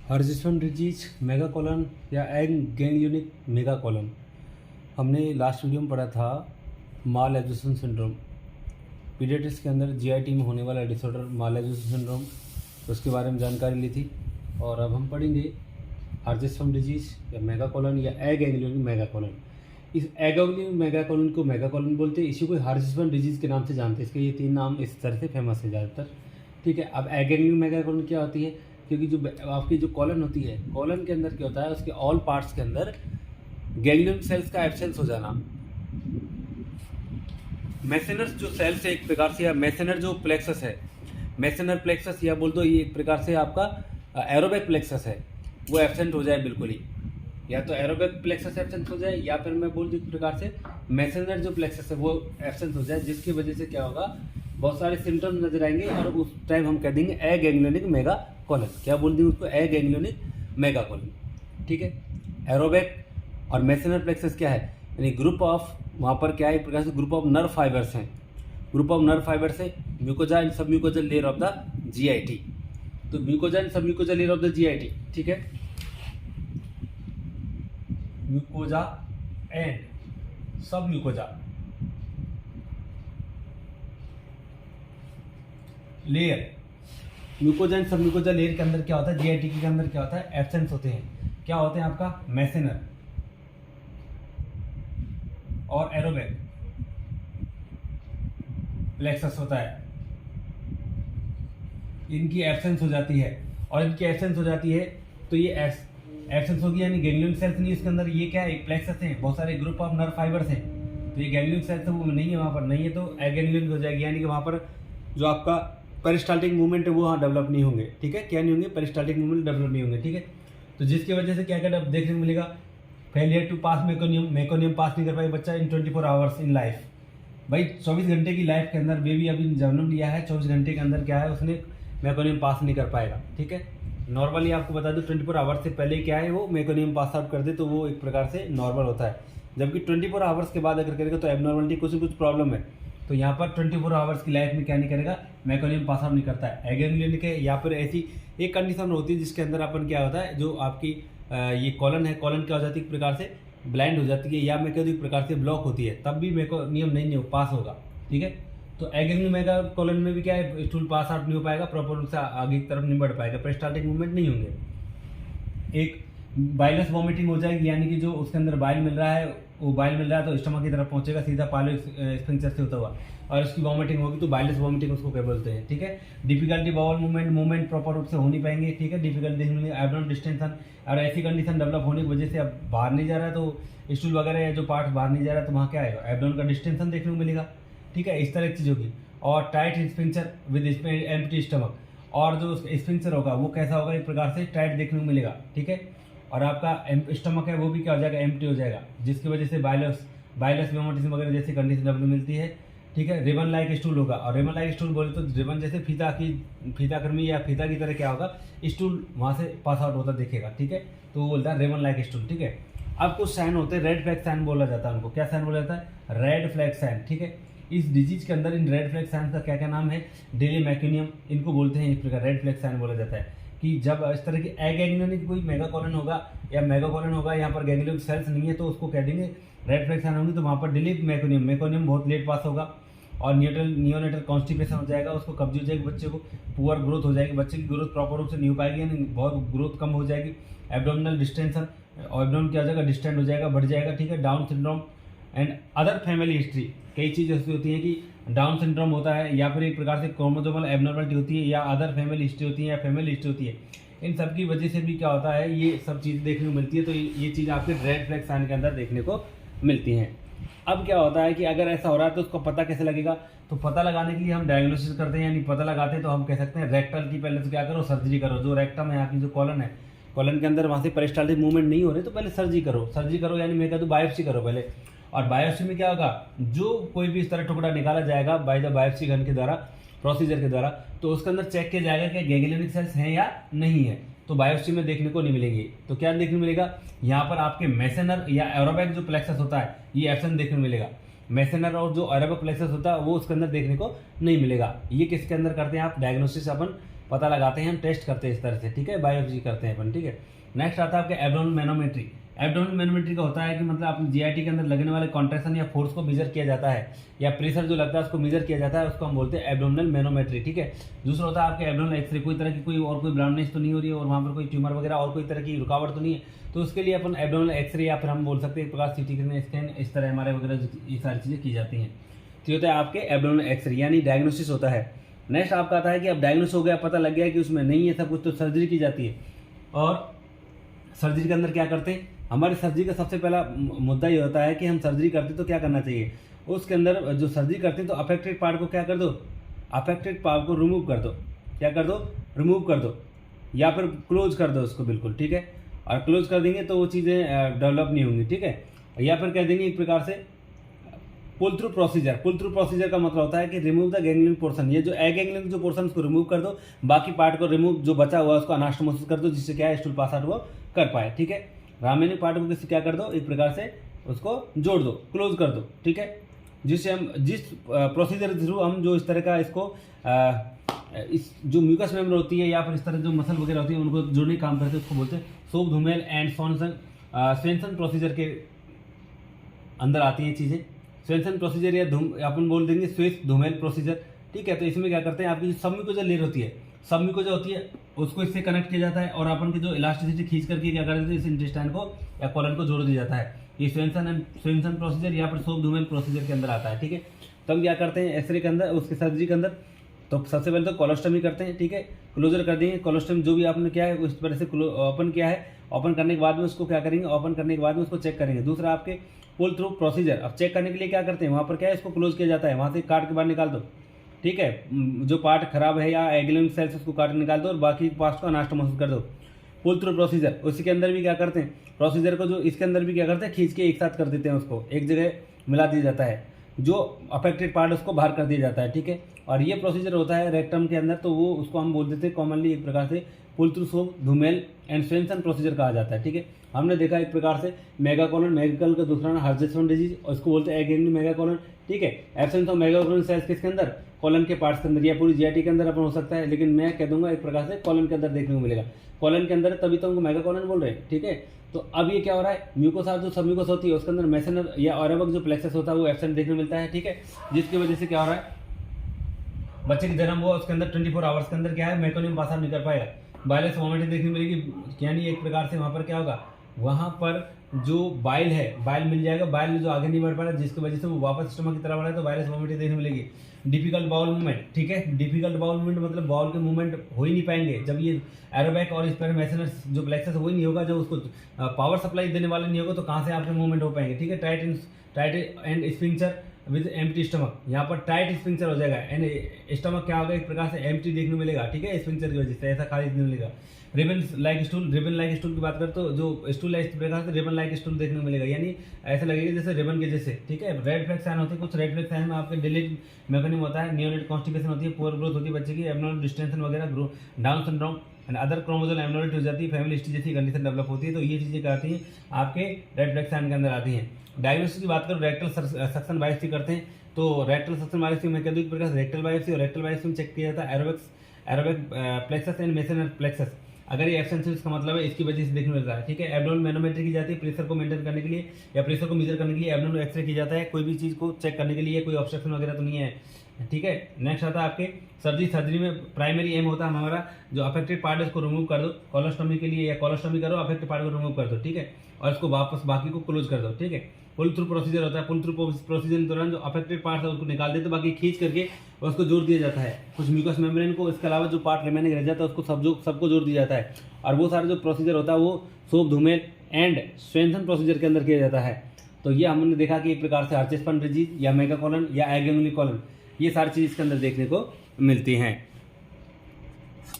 हर्जिसन disease megacolon या egg ganglionic megacolon. हमने last video में पढ़ा था माल एब्जॉर्प्शन सिंड्रोम। पीडियाट्रिक्स के अंदर जीआईटी में होने वाला डिसऑर्डर माल एब्जॉर्प्शन सिंड्रोम, उसके बारे में जानकारी ली थी। और अब हम पढ़ेंगे हर्जिसन डिजीज या मेगाकोलन या एग गैंग्लियोनिक मेगाकोलन। इस एग गैंग्लियोनिक मेगाकोलन को मेगाकोलन बोलते हैं, इसी को हर्जिसन डिजीज के नाम से जानते हैं। इसके ये 3 नाम इस तरह से फेमस है ज़्यादातर। ठीक है, अब एग गैंग्लियोनिक मेगाकोलन क्या होती है? क्योंकि जो आपकी जो कॉलन होती है, कॉलन के अंदर क्या होता है, उसके ऑल पार्ट्स के अंदर गैंग्लियन सेल्स का एब्सेंस हो जाना। मेसेनर जो सेल्स है एक प्रकार से, या मेसेनर जो प्लेक्सस है, मेसेनर प्लेक्सस या बोल दो, ये एक प्रकार से आपका एरोबिक प्लेक्सस है, वो एब्सेंट हो जाए बिल्कुल ही। या तो एरोबिक प्लेक्सस एब्सेंट हो जाए, या फिर मैं बोल दूँ एक प्रकार से मेसेनर जो प्लेक्सस है वो एब्सेंट हो जाए, जिसकी वजह से क्या होगा, बहुत सारे सिम्टम्स नजर आएंगे और उस टाइम हम कह देंगे एग गैंग्लियोनिक मेगाकोलन। क्या बोल देंगे उसको? Egg ganglionic megacolon. ठीक है, एरोबिक और मेसेनर प्लेक्सस क्या है, यानी ग्रुप ऑफ, वहाँ पर क्या है, एक प्रकार से ग्रुप ऑफ नर्व फाइबर्स हैं। ग्रुप ऑफ नर्व फाइबर्स है mucosa and submucosal layer of the GIT. तो mucosa and submucosal layer of the GIT, ठीक है, mucosa and submucosa layer, mucosa and submucosa layer के अंदर क्या होता है, जीआईटी के अंदर क्या होता है, एब्सेंस होते हैं। क्या होते हैं आपका? मेसेनर और एरोबिक प्लेक्सस होता है, इनकी एब्सेंस हो जाती है। और इनकी एब्सेंस हो जाती है तो ये एब्सेंस होगी, यानी गैंग्लियन सेल्स नहीं इसके अंदर। ये क्या है, एक प्लेक्सस है, बहुत सारे ग्रुप ऑफ नर्व फाइबर्स हैं, तो ये गैंग्लियन सेल्स वो नहीं है, वहाँ पर नहीं है, तो एगैंग्लियन हो जाएगी। यानी कि वहाँ पर जो आपका पेरिस्टाल्टिक मूवमेंट है वो वहाँ डेवलप नहीं होंगे। ठीक है, क्या नहीं होंगे? पेरिस्टाल्टिक मूवमेंट डेवलप नहीं होंगे। ठीक है, तो जिसकी वजह से क्या क्या देखने को मिलेगा, फेलियर टू पास मेकोनियम पास नहीं कर पाए बच्चा इन 24 आवर्स इन लाइफ। भाई 24 घंटे की लाइफ के अंदर बेबी अभी जन्म लिया है, 24 घंटे के अंदर क्या है, उसने मेकोनियम पास नहीं कर पाएगा। ठीक है, नॉर्मली आपको बता दूं 24 आवर्स से पहले क्या है, वो मेकोनियम पास आउट कर दे तो वो एक प्रकार से नॉर्मल होता है। जबकि 24 आवर्स के बाद अगर करेगा तो एबनॉर्मलिटी कुछ न कुछ प्रॉब्लम है। तो यहाँ पर 24 आवर्स की लाइफ में क्या नहीं करेगा, मेकोनियम पास आउट नहीं करता है। एगैंग्लियन के या फिर ऐसी एक कंडीशन होती है जिसके अंदर अपन क्या होता है, जो आपकी ये कॉलन है, कॉलन क्या हो जाती है, एक प्रकार से ब्लाइंड हो जाती है, या मैं कह दूँ एक प्रकार से ब्लॉक होती है, तब भी मेकोनियम नहीं पास होगा। ठीक है, तो एगैंग्लियन मेगाकोलन में भी क्या है, स्टूल पास आउट नहीं हो पाएगा, प्रॉपर रूप से आगे की तरफ नहीं बढ़ पाएगा, पेरिस्टाल्टिक मूवमेंट नहीं होंगे। एक बाइलस वॉमिटिंग हो जाएगी, यानी कि जो उसके अंदर बाइल मिल रहा है, वो बाइल मिल रहा है तो स्टमक की तरफ पहुंचेगा सीधा पाइलोइड स्फिंक्टर से होता हुआ, और उसकी वॉमिटिंग होगी तो बाइलस वॉमिटिंग उसको क्या बोलते हैं। ठीक है, डिफिकल्टी बाउल मूवमेंट प्रॉपर रूप से हो नहीं पाएंगे। ठीक है, डिफिकल्टी एब्डोमेन डिस्टेंशन, और ऐसी कंडीशन डेवलप होने की वजह से अब बाहर नहीं जा रहा है, तो स्टूल वगैरह या जो पार्ट बाहर नहीं जा रहा है, तो वहाँ क्या आएगा, एब्डोमेन का डिस्टेंशन देखने को मिलेगा। ठीक है, इस तरह की चीज़ होगी। और tight sphincter with empty stomach, और जो स्फिंक्टर होगा वो कैसा होगा, एक प्रकार से टाइट देखने को मिलेगा। ठीक है, और आपका स्टमक है वो भी क्या हो जाएगा, एम्प्टी हो जाएगा, जिसकी वजह से बाइलस वेमोटिज्म वगैरह जैसी कंडीशन डेवलप मिलती है। ठीक है, रिबन लाइक स्टूल होगा, और रिबन लाइक स्टूल बोले तो रिबन जैसे फीता कर्मी या फीता की तरह क्या होगा, स्टूल वहाँ से पास आउट होता दिखेगा। ठीक है, तो वो बोलता है रिबन लाइक स्टूल। ठीक है, अब कुछ साइन होते हैं, रेड फ्लैग साइन बोला जाता है उनको। क्या साइन बोला जाता है? Red flag sign. ठीक है, इस डिजीज के अंदर इन रेड फ्लैग साइन का क्या क्या नाम है, डेली मैक्यूनियम इनको बोलते हैं, इस प्रकार रेड फ्लैग साइन बोला जाता है। कि जब इस तरह की एगैंग्लियोनिक कोई मेगाकोलन होगा या मेगाकोलन होगा, यहाँ पर गैंग्लियन सेल्स नहीं है, तो उसको कह देंगे रेड फ्लैग साइन होंगी, तो वहाँ पर डिलीट मेकोनियम बहुत लेट पास होगा, और नियोनेटल कॉन्स्टिपेशन हो जाएगा, उसको कब्जी हो जाएगी, बच्चे को पुअर ग्रोथ हो जाएगी, बच्चे की ग्रोथ प्रॉपर रूप से नहीं हो पाएगी, यानी बहुत ग्रोथ कम हो जाएगी। एब्डोमिनल डिस्टेंशन, एब्डोमेन क्या हो जाएगा, डिस्टेंट हो जाएगा, बढ़ जाएगा। ठीक है, down syndrome and other family history, कई चीज़ें ऐसी होती हैं कि डाउन सिंड्रोम होता है, या फिर एक प्रकार से क्रोमोसोमल एबनॉर्मलिटी होती है, या अदर फैमिली हिस्ट्री होती है, या फैमिली हिस्ट्री होती है। इन सब की वजह से भी क्या होता है, ये सब चीज़ देखने को मिलती है। तो ये चीज़ आपके रेड फ्लैग साइन के अंदर देखने को मिलती हैं। अब क्या होता है कि अगर ऐसा हो रहा है तो उसको पता कैसे लगेगा, तो पता लगाने के लिए हम डायग्नोसिस करते हैं, यानी पता लगाते हैं तो हम कह सकते हैं रेक्टल की पहले तो क्या करो, सर्जरी करो। जो रेक्टम है, आपकी जो कॉलन है, कॉलन के अंदर वहाँ से पेरिस्टाल्टिक मूवमेंट नहीं हो रहे तो पहले सर्जरी करो, यानी मैं कह दूँ बायोप्सी करो पहले। और बायोप्सी में क्या होगा, जो कोई भी इस तरह टुकड़ा निकाला जाएगा बाय द बायोप्सी गन के द्वारा, प्रोसीजर के द्वारा, तो उसके अंदर चेक किया जाएगा कि गैंग्लियोनिक सेल्स हैं या नहीं है, तो बायोप्सी में देखने को नहीं मिलेंगे। तो क्या देखने को मिलेगा, यहाँ पर आपके मेसेनर या एरोबिक जो प्लेक्सस होता है ये एब्सेंट देखने को मिलेगा। मेसेनर और जो एरोबिक प्लेक्सस होता है वो उसके अंदर देखने को नहीं मिलेगा। ये किसके अंदर करते हैं आप, डायग्नोसिस अपन पता लगाते हैं, हम टेस्ट करते हैं इस तरह से, ठीक है, बायोप्सी करते हैं अपन, ठीक है। नेक्स्ट आता है आपके एब्डोमिनल मैनोमेट्री। एब्डोमिनल मैनोमेट्री का होता है कि मतलब आप जीआईटी के अंदर लगने वाले कॉन्ट्रैक्शन या फोर्स को मेजर किया जाता है, या प्रेशर जो लगता है उसको मेजर किया जाता है, उसको हम बोलते हैं एब्डोमिनल मैनोमेट्री, ठीक है। दूसरा होता है आपके एब्डोमिनल एक्सरे, कोई तरह की कोई और कोई ब्राउननेस तो नहीं हो रही है और वहाँ पर कोई ट्यूमर वगैरह और कोई तरह की रुकावट तो नहीं है, तो उसके लिए अपन एब्डोमिनल एक्सरे या फिर हम बोल सकते हैं एक प्रकार सीटी स्कैन, इस तरह हमारे वगैरह ये सारी चीज़ें की जाती हैं। तो ये होता है आपके एब्डोमिनल एक्सरे, यानी डायग्नोसिस होता है। नेक्स्ट आपका आता है कि अब डायग्नोस हो गया, पता लग गया कि उसमें नहीं है सब कुछ, तो सर्जरी की जाती है। और सर्जरी के अंदर क्या करते हैं, हमारी सर्जरी का सबसे पहला मुद्दा ये होता है कि हम सर्जरी करते तो क्या करना चाहिए। उसके अंदर जो सर्जरी करते हैं तो अफेक्टेड पार्ट को क्या कर दो, अफेक्टेड पार्ट को रिमूव कर दो, क्या कर दो, रिमूव कर दो, या फिर क्लोज कर दो उसको बिल्कुल, ठीक है। और क्लोज कर देंगे तो वो चीज़ें डेवलप नहीं होंगी, ठीक है। या फिर कह देंगे एक प्रकार से pull through procedure. Pull through procedure का मतलब होता है कि रिमूव द गैंग्लियन पोर्शन, ये जो गैंग्लियन जो पोर्शन को रिमूव कर दो, बाकी पार्ट को रिमूव, जो बचा हुआ उसको अनास्टोमोसिस कर दो, जिससे क्या है स्टूल पास आउट वो कर पाए, ठीक है। रामेनिक पार्ट को किसी क्या कर दो, एक प्रकार से उसको जोड़ दो, क्लोज कर दो, ठीक है। जिससे हम जिस प्रोसीजर के थ्रू हम जो इस तरह का इसको इस जो म्यूकस मेम्ब्रेन होती है या फिर इस तरह जो मसल वगैरह होती है उनको जोड़ने काम करते हैं, उसको बोलते हैं soap Duhamel and Swenson procedure के अंदर आती हैं चीज़ें। स्वेंसन प्रोसीजर या अपन बोल देंगे स्विस धूमेल प्रोसीजर, ठीक है। तो इसमें क्या करते हैं, आपकी जो सबम्यूकोजल लेयर होती है, सबम्यूकोजा होती है, उसको इससे कनेक्ट किया जाता है और अपन की जो इलास्टिसिटी खींच करके क्या कर देते हैं, इस इंटेस्टाइन को या कॉलन को जोड़ दिया जाता है। ये स्वेंसन प्रोसीजर या फिर सोप धूमेल प्रोसीजर के अंदर आता है, ठीक है। तो हम क्या करते हैं एक्सरे के अंदर, उसके सर्जरी के अंदर, तो सबसे पहले तो कोलोस्टमी करते हैं, ठीक है, क्लोजर कर देंगे। कोलोस्टमी जो भी आपने किया है उस तरह से ओपन किया है, ओपन करने के बाद में उसको क्या करेंगे, ओपन करने के बाद में उसको चेक करेंगे। दूसरा आपके पुल थ्रू प्रोसीजर, अब चेक करने के लिए क्या करते हैं, वहाँ पर क्या है, इसको क्लोज किया जाता है, वहाँ से काट के बाहर निकाल दो, ठीक है। जो पार्ट खराब है या एग्लियन सेल्स उसको काट के निकाल दो और बाकी पार्ट्स को अनास्टोमोसिस कर दो। पुल थ्रू प्रोसीजर, उसी के अंदर भी क्या करते हैं, प्रोसीजर को जो इसके अंदर भी क्या करते हैं, खींच के एक साथ कर देते हैं, उसको एक जगह मिला दिया जाता है, जो अफेक्टेड पार्ट उसको बाहर कर दिया जाता है, ठीक है। और ये प्रोसीजर होता है रेक्टम के अंदर, तो वो उसको हम बोल देते हैं कॉमनली एक प्रकार से pull through Soave Duhamel and Swenson procedure कहा जाता है, ठीक है। हमने देखा एक प्रकार से मेगाकोलन, मेगाकल का दूसरा नाम हर्जेसवन डिजीज, और इसको बोलते हैं एगेंगली मेगाकोलन, ठीक है। एब्सेंस ऑफ मेगाकोलन सेल्स किसके अंदर, कॉलन के पार्ट्स के अंदर, या पूरी जीआईटी के अंदर अपन हो सकता है, लेकिन मैं कह दूंगा एक प्रकार से कॉलन के अंदर देखने को मिलेगा। कॉलन के अंदर तभी तो हमको मेगाकोलन बोल रहे हैं, ठीक है। तो अब ये क्या हो रहा है, म्यूकोसा जो सबम्यूकोस होती है उसके अंदर मेसेनर या ऑरेवक जो प्लेक्सस होता है वो एब्सेंट देखने को मिलता है, ठीक है। जिसकी वजह से क्या हो रहा है, बच्चे की जन्म हुआ उसके अंदर 24 आवर्स के अंदर क्या है, मेटोनियम पास नहीं कर पाएगा, बाइलस वोमिटिंग देखने मिलेगी, यानी एक प्रकार से वहाँ पर क्या होगा, वहाँ पर जो बाइल है, बाइल मिल जाएगा, बाइल जो आगे नहीं बढ़ पा रहा, जिसकी वजह से वो वापस स्टमक की तरफ बढ़ा है, तो बाइलस वोमिटिंग देखने मिलेगी। डिफिकल्ट बाउल मूवमेंट, ठीक है, डिफिकल्ट बाउल मूवमेंट मतलब बाउल के मूवमेंट हो ही नहीं पाएंगे जब ये एरोबैक और इस पर मैसेनस जो प्लेक्सस हो ही नहीं होगा, जब उसको पावर सप्लाई देने वाला नहीं होगा, तो कहाँ से आपके मूवमेंट हो पाएंगे, ठीक है। Tight and sphincter with empty stomach, यहाँ पर टाइट स्फिंक्चर हो जाएगा एंड स्टमक क्या होगा, एक प्रकार से एम्प्टी देखने मिलेगा, ठीक है, स्फिंक्चर की वजह से ऐसा खाली देखने मिलेगा। रिबन लाइक स्टूल की बात करें तो जो स्टूल है इस प्रकार से रिबन लाइक स्टूल देखने को मिलेगा, यानी ऐसा लगेगा जैसे रिबन के जैसे, ठीक है। रेड फ्लैग साइन होती है, कुछ रेड फ्लैग साइन में आपके डिलीट मैकेनिज्म होता है, नियोनेट कॉन्स्टिपेशन होती है, पुअर ग्रोथ होती है बच्चे की, एब्नॉर्मल डिस्टेंशन वगैरह, down syndrome and other chromosome abnormality हो जाती है, फैमिली हिस्ट्री जैसी कंडीशन डेवलप होती है, तो ये चीज़ें क्या आती हैं आपके रेड फ्लैग साइन के अंदर आती हैं। डायग्नोसिस की बात करूँ, रेक्टल सक्शन बायोप्सी करते हैं, तो रेक्टल सक्शन बायोप्सी में कह दूँ एक प्रकार से रेक्टल बायोप्सी, और रेक्टल बायोप्सी में चेक किया जाता है एरोबिक प्लेक्सस एंड मेसेनर प्लेक्सस, अगर ये एब्सेंस है इसका मतलब है इसकी वजह से देखने मिल रहा है, ठीक है। एब्डोमिनल मैनोमेट्री की जाती है प्रेशर को मेंटेन करने के लिए या प्रेशर को मेजर करने के लिए, एब्डोमिनल एक्सरे की जाता है कोई भी चीज़ को चेक करने के लिए, कोई ऑब्स्ट्रक्शन वगैरह तो नहीं है, ठीक है। नेक्स्ट आता है आपके सर्जरी में प्राइमरी एम होता है हमारा जो अफेक्टेड पार्ट है उसको रिमूव कर दो, कोलोस्टोमी के लिए या कोलोस्टोमी करो, अफेक्टेड पार्ट को रिमूव कर दो, ठीक है, और इसको वापस बाकी को क्लोज कर दो, ठीक है। पुल थ्रू प्रोसीजर होता है, पुल थ्रू प्रोसीजर के दौरान जो अफेक्टेड पार्ट है उसको निकाल देते, बाकी खींच करके उसको जोड़ दिया जाता है, कुछ म्यूकस मेम्ब्रेन को, इसके अलावा जो पार्ट रिमेनिंग रह जाता है उसको सबको जोड़ दिया जाता है, और वो सारा जो प्रोसीजर होता है वो soap Duhamel and Swenson procedure के अंदर किया जाता है। तो ये हमने देखा कि एक प्रकार से हर्जेसवन डिजीज या मेगाकोलन या एगेंगली कॉलन, ये सारी चीज़ इसके अंदर देखने को मिलती हैं।